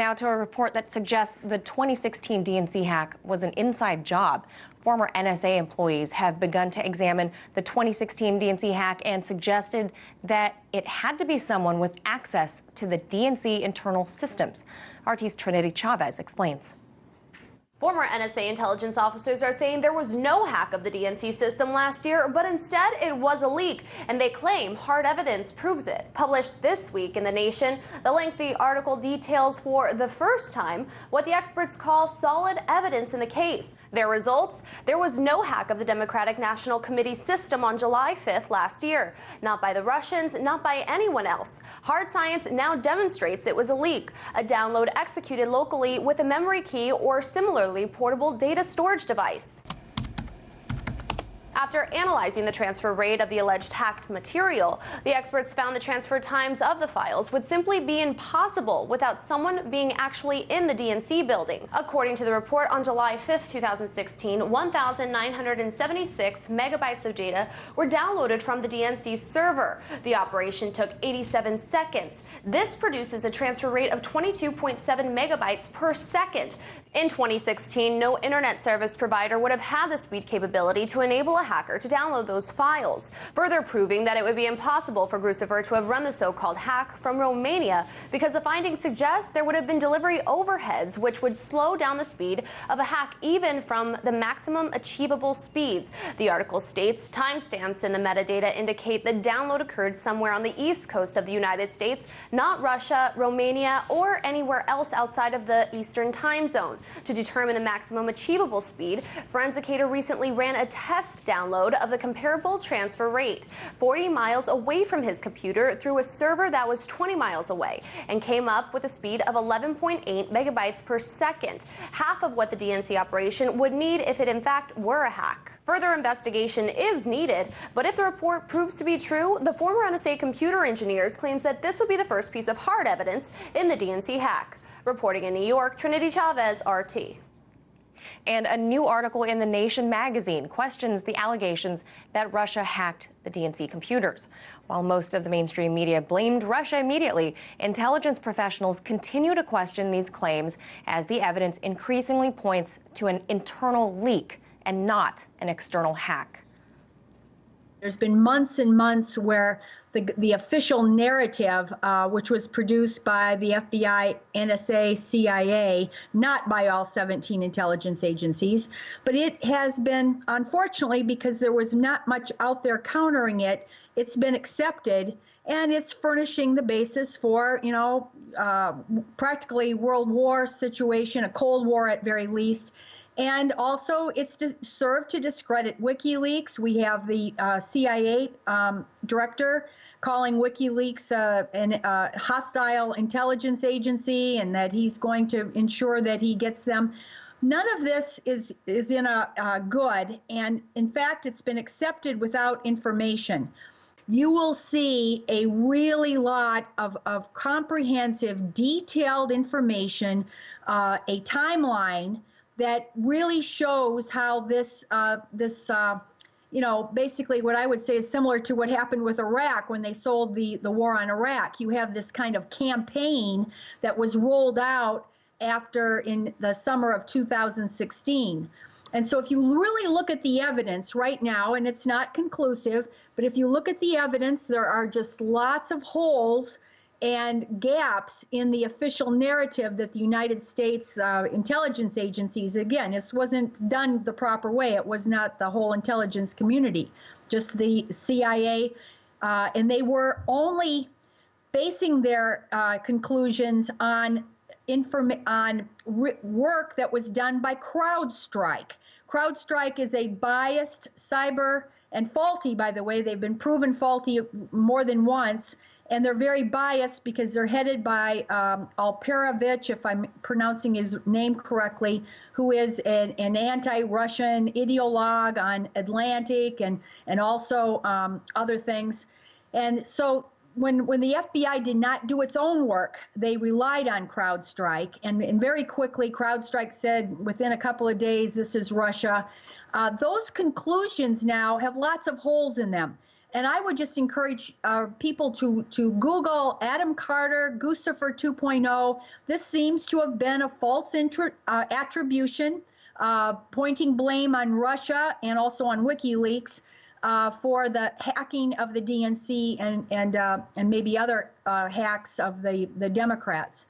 Now to a report that suggests the 2016 DNC hack was an inside job. Former NSA employees have begun to examine the 2016 DNC hack and suggested that it had to be someone with access to the DNC internal systems. RT's Trinity Chavez explains. Former NSA intelligence officers are saying there was no hack of the DNC system last year, but instead it was a leak, and they claim hard evidence proves it. Published this week in The Nation, the lengthy article details for the first time what the experts call solid evidence in the case. Their results? There was no hack of the Democratic National Committee system on July 5th last year. Not by the Russians, not by anyone else. Hard science now demonstrates it was a leak, a download executed locally with a memory key or similarly portable data storage device. After analyzing the transfer rate of the alleged hacked material, the experts found the transfer times of the files would simply be impossible without someone being actually in the DNC building. According to the report, on July 5th, 2016, 1,976 megabytes of data were downloaded from the DNC server. The operation took 87 seconds. This produces a transfer rate of 22.7 megabytes per second. In 2016, no internet service provider would have had the speed capability to enable a hacker to download those files, further proving that it would be impossible for Chavez to have run the so-called hack from Romania, because the findings suggest there would have been delivery overheads which would slow down the speed of a hack even from the maximum achievable speeds. The article states timestamps in the metadata indicate the download occurred somewhere on the east coast of the United States, not Russia, Romania, or anywhere else outside of the Eastern time zone. To determine the maximum achievable speed, Forensicator recently ran a test download of the comparable transfer rate 40 miles away from his computer through a server that was 20 miles away, and came up with a speed of 11.8 megabytes per second, half of what the DNC operation would need if it in fact were a hack. Further investigation is needed, but if the report proves to be true, the former NSA computer engineers claims that this would be the first piece of hard evidence in the DNC hack. Reporting in New York, Trinity Chavez, RT. And a new article in The Nation magazine questions the allegations that Russia hacked the DNC computers. While most of the mainstream media blamed Russia immediately, intelligence professionals continue to question these claims as the evidence increasingly points to an internal leak and not an external hack. There's been months and months where the official narrative, which was produced by the FBI, NSA, CIA, not by all 17 intelligence agencies, but it has been, unfortunately, because there was not much out there countering it, it's been accepted, and it's furnishing the basis for, practically World War situation, a Cold War at very least. And also, it's served to discredit WikiLeaks. We have the CIA director calling WikiLeaks a hostile intelligence agency, and that he's going to ensure that he gets them. None of this is in a good, and in fact, it's been accepted without information. You will see a really lot of comprehensive, detailed information, a timeline that really shows how this, basically what I would say is similar to what happened with Iraq when they sold the war on Iraq. You have this kind of campaign that was rolled out in the summer of 2016. And so if you really look at the evidence right now, and it's not conclusive, but if you look at the evidence, there are just lots of holes and gaps in the official narrative that the United States intelligence agencies, again, this wasn't done the proper way. It was not the whole intelligence community, just the CIA, and they were only basing their conclusions on work that was done by CrowdStrike. CrowdStrike is a biased cyber, and faulty, by the way. They've been proven faulty more than once. And they're very biased because they're headed by Alperovich, if I'm pronouncing his name correctly, who is an anti-Russian ideologue on Atlantic and also other things. And so when the FBI did not do its own work, they relied on CrowdStrike. And very quickly, CrowdStrike said within a couple of days, this is Russia. Those conclusions now have lots of holes in them. And I would just encourage people to Google Adam Carter, Guccifer 2.0. This seems to have been a false attribution, pointing blame on Russia and also on WikiLeaks for the hacking of the DNC and maybe other hacks of the Democrats.